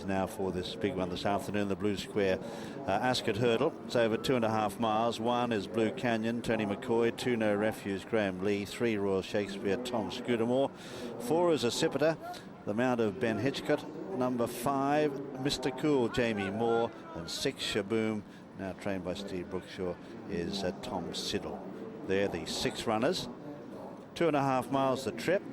now for this big one this afternoon, the Blue Square Ascot Hurdle. It's over 2.5 miles. 1 is Blue Canyon, Tony McCoy. 2, No Refuge, Graham Lee. 3, Royal Shakespeare, Tom Scudamore. 4 is Accipiter, the mount of Ben Hitchcock. Number 5, Mr. Cool, Jamie Moore. And 6, Shaboom, now trained by Steve Brookshaw, is Tom Siddle. They're the 6 runners. 2.5 miles the trip.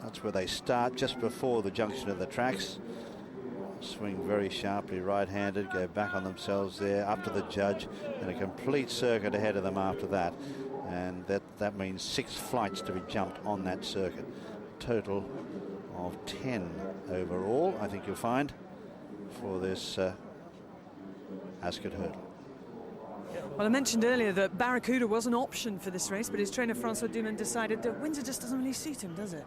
That's where they start, just before the junction of the tracks. Swing very sharply right-handed, go back on themselves there, up to the judge, and a complete circuit ahead of them after that. And that means 6 flights to be jumped on that circuit. Total of 10 overall, I think you'll find, for this Ascot Hurdle. Well, I mentioned earlier that Barracuda was an option for this race, but his trainer Francois Duman decided that Windsor just doesn't really suit him, does it?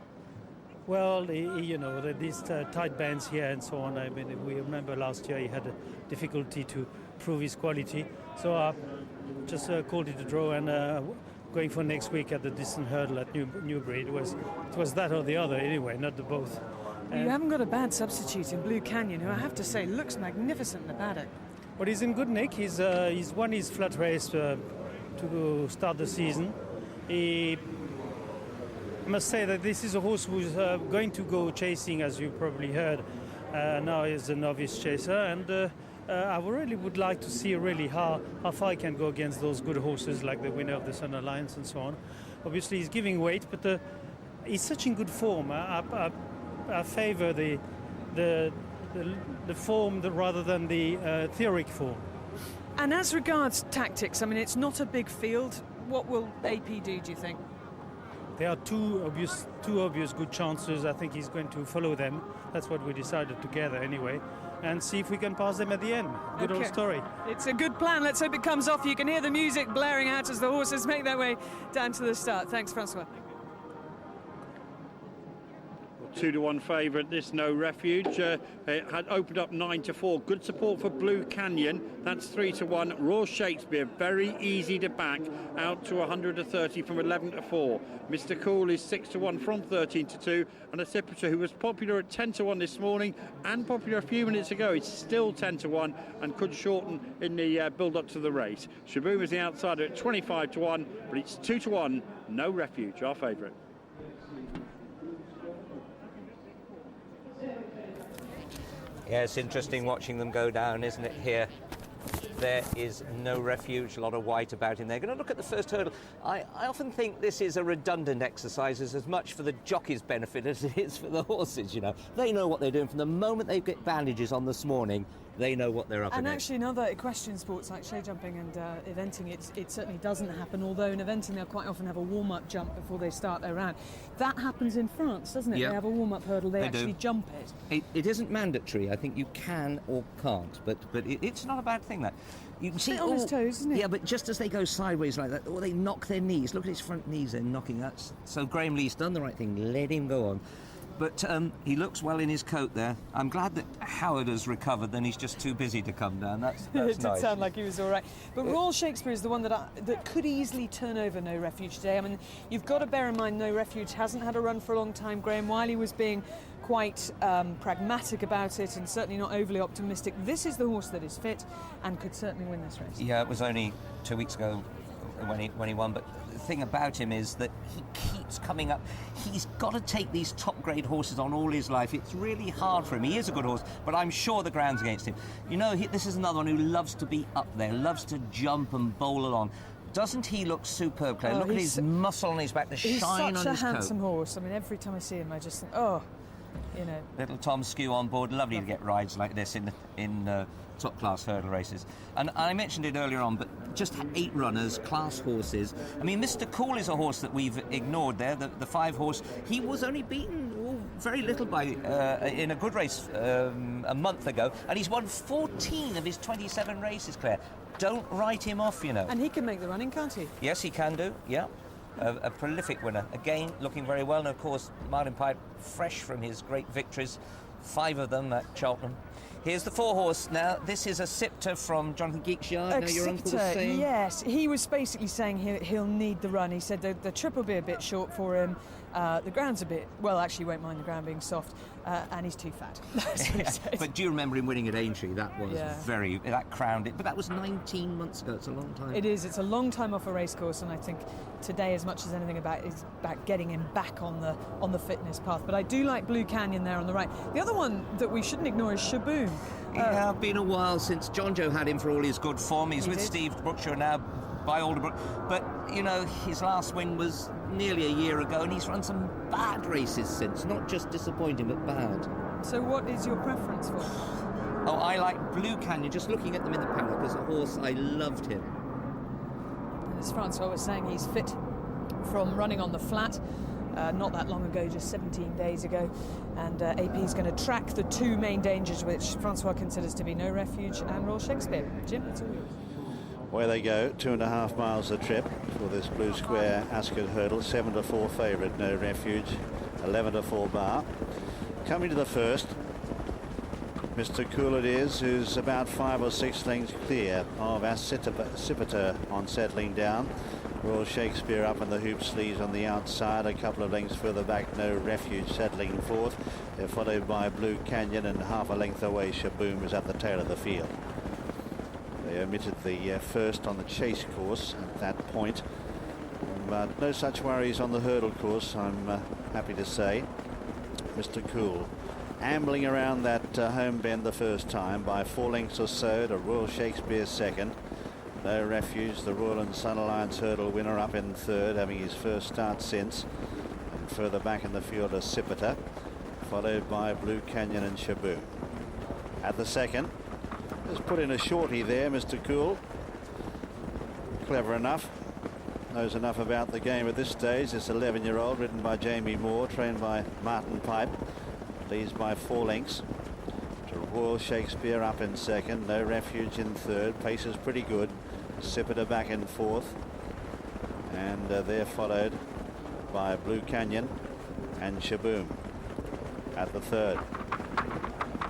Well, you know, these tight bands here and so on. I mean, we remember last year he had a difficulty to prove his quality. So I just called it a draw, and going for next week at the distant hurdle at Newbury. It was that or the other anyway, not the both. You haven't got a bad substitute in Blue Canyon, who I have to say looks magnificent in the paddock. But he's in good nick. He's won his flat race to start the season. I must say that this is a horse who's going to go chasing, as you probably heard. Now he's a novice chaser, and I really would like to see really how far he can go against those good horses like the winner of the Sun Alliance and so on. Obviously he's giving weight, but he's such in good form. I favour the form rather than the theoric form. And as regards tactics, I mean, it's not a big field. What will AP do you think? There are two obvious good chances. I think he's going to follow them. That's what we decided together anyway, and see if we can pass them at the end. Good old story. It's a good plan. Let's hope it comes off. You can hear the music blaring out as the horses make their way down to the start. Thanks, Francois. 2-1 favourite, this No Refuge. It had opened up 9-4. Good support for Blue Canyon. That's 3-1. Royal Shakespeare, very easy to back, out to 130 from 11-4. Mr. Cool is 6-1 from 13-2. And Accipiter, who was popular at 10-1 this morning and popular a few minutes ago, is still 10-1 and could shorten in the build-up to the race. Shaboom is the outsider at 25-1, but it's 2-1. No Refuge, our favourite. Yeah, it's interesting watching them go down, isn't it, here? There is No Refuge, a lot of white about him there. Going to look at the first hurdle. I often think this is a redundant exercise, as much for the jockey's benefit as it is for the horses, you know. They know what they're doing. From the moment they get bandages on this morning, they know what they're up against. And actually in other equestrian sports like show jumping and eventing, it certainly doesn't happen, although in eventing they'll quite often have a warm-up jump before they start their round. That happens in France, doesn't it? Yeah. They have a warm-up hurdle, they actually jump it. It isn't mandatory. I think you can or can't, but it's not a bad thing, that. You can see on his toes, isn't it? Yeah, but just as they go sideways like that, or they knock their knees. Look at his front knees, they're knocking that. So Graham Lee's done the right thing, let him go on. But he looks well in his coat there. I'm glad that Howard has recovered, then he's just too busy to come down. That's it did nice. sound like he was all right. But Royal Shakespeare is the one that could easily turn over No Refuge today. I mean, you've got to bear in mind No Refuge hasn't had a run for a long time. Graham Wiley was being quite pragmatic about it and certainly not overly optimistic. This is the horse that is fit and could certainly win this race. Yeah, it was only 2 weeks ago when he won, but the thing about him is that he keeps coming up. He's got to take these top grade horses on all his life. It's really hard for him. He is a good horse, but I'm sure the ground's against him. You know, this is another one who loves to be up there, loves to jump and bowl along. Doesn't he look superb, Claire? Look at his muscle on his back, the shine on his coat. He's such a handsome horse. I mean, every time I see him, I just think, oh, you know. Little Tom Skew on board. Lovely to get rides like this in top-class hurdle races. And I mentioned it earlier on, but just 8 runners, class horses. I mean, Mr. Cool is a horse that we've ignored there, the 5 horse. He was only beaten very little by in a good race a month ago, and he's won 14 of his 27 races, Claire. Don't write him off, you know. And he can make the running, can't he? Yes, he can do, yeah. A prolific winner. Again, looking very well. And, of course, Martin Pipe, fresh from his great victories, 5 of them at Cheltenham. Here's the 4 horse now. This is Accipiter from Jonathan Geek's yard. Now your uncle was saying. Yes, he was basically saying he'll need the run. He said the trip will be a bit short for him. The ground's a bit, well, actually, won't mind the ground being soft, and he's too fat. That's what he said. But do you remember him winning at Aintree? That was Yeah. that crowned it. But that was 19 months ago. It's a long time. It is. It's a long time off a racecourse, and I think today, as much as anything, is about getting him back on the fitness path. But I do like Blue Canyon there on the right. The other one that we shouldn't ignore is Shaboom. Yeah, been a while since John Joe had him for all his good form. He's He with did. Steve Brookshire now by Alderbrook. But, you know, his last win was nearly a year ago, and he's run some bad races since. Not just disappointing, but bad. So what is your preference for him? Oh, I like Blue Canyon. Just looking at them in the paddock as a horse, I loved him. And as Francois was saying, he's fit from running on the flat. Not that long ago, just 17 days ago, and AP is going to track the two main dangers which Francois considers to be No Refuge and Royal Shakespeare. Jim, it's all yours. Away they go, 2.5 miles a trip for this Blue Square Ascot Hurdle. 7 to 4 favourite, No Refuge, 11 to 4 bar. Coming to the first, Mr. Cool it is, who's about 5 or 6 lengths clear of Ascot on settling down. Royal Shakespeare up in the hoop sleeves on the outside, a couple of lengths further back, No Refuge settling fourth. They're followed by Blue Canyon, and half a length away Shaboom is at the tail of the field. They omitted the first on the chase course at that point, but no such worries on the hurdle course, I'm happy to say. Mr. Cool ambling around that home bend the first time by 4 lengths or so to Royal Shakespeare second. No Refuge, the Royal and Sun Alliance hurdle winner, up in third, having his first start since. And further back in the field is Sipita, followed by Blue Canyon and Shaboom. At the second, just put in a shorty there, Mr. Cool. Clever enough. Knows enough about the game at this stage. This 11-year-old, ridden by Jamie Moore, trained by Martin Pipe. Leads by 4 lengths. To Royal Shakespeare up in second. No Refuge in third. Pace is pretty good. Sipita back in fourth, and they're followed by Blue Canyon and Shaboom at the third.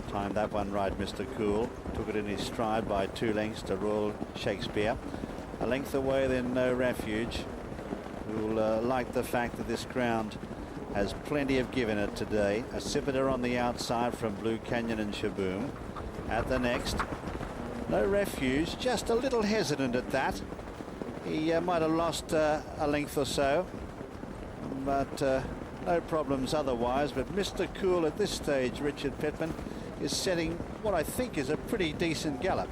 Timed that one right, Mr. Cool. Took it in his stride by 2 lengths to Royal Shakespeare. A length away then No Refuge, who'll like the fact that this ground has plenty of give in it today. A Sipita on the outside from Blue Canyon and Shaboom. At the next, No Refuge, just a little hesitant at that. He might have lost a length or so, but no problems otherwise. But Mr. Cool at this stage, Richard Pittman, is setting what I think is a pretty decent gallop.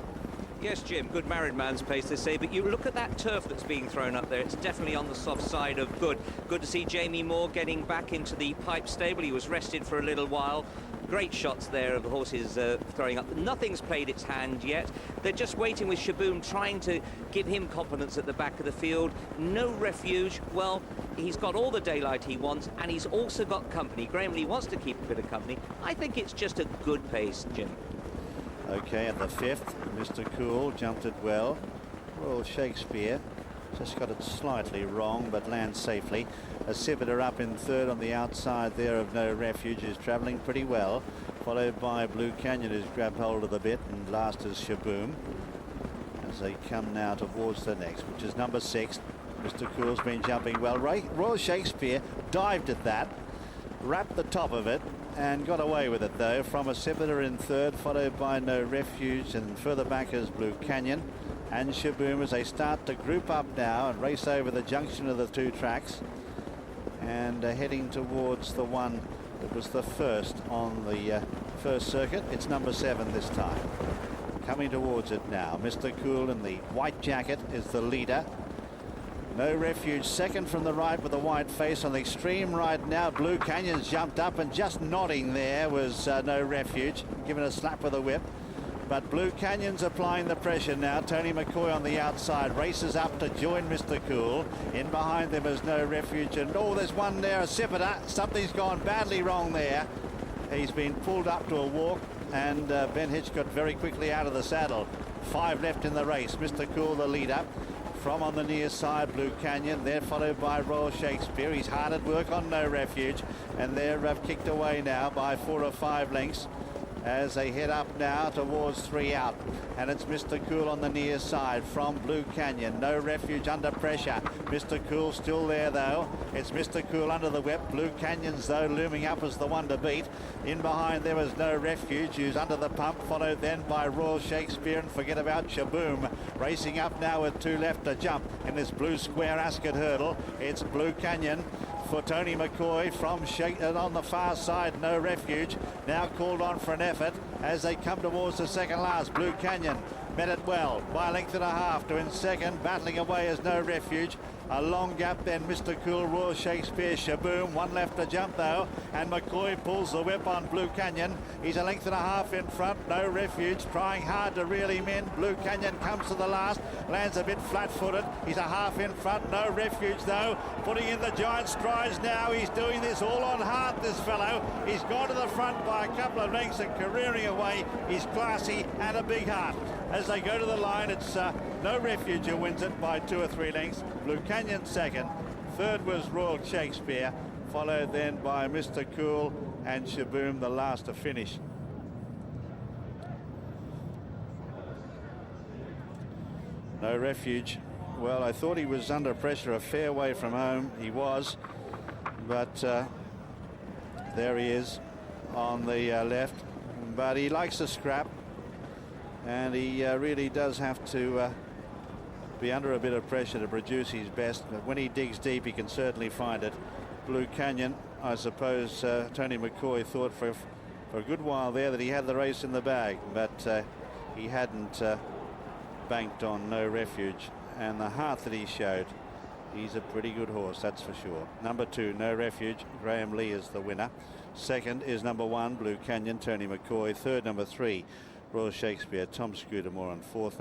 Yes, Jim, good married man's pace, they say, but you look at that turf that's being thrown up there, it's definitely on the soft side of good. Good to see Jamie Moore getting back into the Pipe stable. He was rested for a little while. Great shots there of the horses throwing up. Nothing's played its hand yet. They're just waiting with Shaboom, trying to give him confidence at the back of the field. No Refuge, well, he's got all the daylight he wants, and he's also got company. Graham Lee wants to keep a bit of company. I think it's just a good pace, Jim. Okay, at the fifth, Mr. Cool jumped it well. Royal Shakespeare just got it slightly wrong, but lands safely. A Sipita up in third on the outside there of No Refuge, is travelling pretty well, followed by Blue Canyon, who's grabbed hold of the bit, and last is Shaboom as they come now towards the next, which is number 6. Mr. Cool's been jumping well. Royal Shakespeare dived at that, wrapped the top of it, and got away with it though, from a Sipita in third, followed by No Refuge, and further back is Blue Canyon and Shaboom as they start to group up now and race over the junction of the two tracks, and heading towards the one that was the first on the first circuit. It's number 7 this time. Coming towards it now, Mr. Cool in the white jacket is the leader. No Refuge second from the right with a white face. On the extreme right now, Blue Canyon's jumped up, and just nodding there was No Refuge, given a slap with a whip. But Blue Canyon's applying the pressure now. Tony McCoy on the outside races up to join Mr. Cool. In behind them is No Refuge, and oh, there's one there, a Sipita. Something's gone badly wrong there. He's been pulled up to a walk, and Ben Hitch got very quickly out of the saddle. 5 left in the race. Mr. Cool the leader. From on the near side, Blue Canyon, they're followed by Royal Shakespeare. He's hard at work on No Refuge, and they're kicked away now by 4 or 5 lengths. as they head up now towards 3 out, and it's Mr. Cool on the near side from Blue Canyon. No Refuge under pressure. Mr. Cool still there though. It's Mr. Cool under the whip. Blue Canyon's though looming up as the one to beat. In behind there was No Refuge, who's under the pump, followed then by Royal Shakespeare, and forget about Shaboom. Racing up now with 2 left to jump in this blue square Ascot Hurdle. It's Blue Canyon for Tony McCoy from on the far side. No Refuge now called on for an effort as they come towards the second last. Blue Canyon met it well by a length and a half to in second, battling away as No Refuge. A long gap then Mr. Cool, Royal Shakespeare, Shaboom. 1 left to jump though, and McCoy pulls the whip on Blue Canyon. He's a length and a half in front. No Refuge trying hard to reel him in. Blue Canyon comes to the last, lands a bit flat-footed. He's a half in front. No Refuge though, putting in the giant strides now. He's doing this all on heart, this fellow. He's gone to the front by a couple of lengths and careering away. He's classy and a big heart. As they go to the line, it's No Refuge who wins it by 2 or 3 lengths. Blue Canyon second. Third was Royal Shakespeare, followed then by Mr. Cool and Shaboom, the last to finish. No Refuge. Well, I thought he was under pressure a fair way from home. He was, but there he is on the left. But he likes to scrap, and he really does have to be under a bit of pressure to produce his best. But when he digs deep, he can certainly find it. Blue Canyon, I suppose Tony McCoy thought for a good while there that he had the race in the bag, but he hadn't banked on No Refuge. And the heart that he showed, he's a pretty good horse, that's for sure. Number 2, No Refuge, Graham Lee is the winner. Second is number 1, Blue Canyon, Tony McCoy. Third, number 3, Royal Shakespeare, Tom Scudamore. And fourth,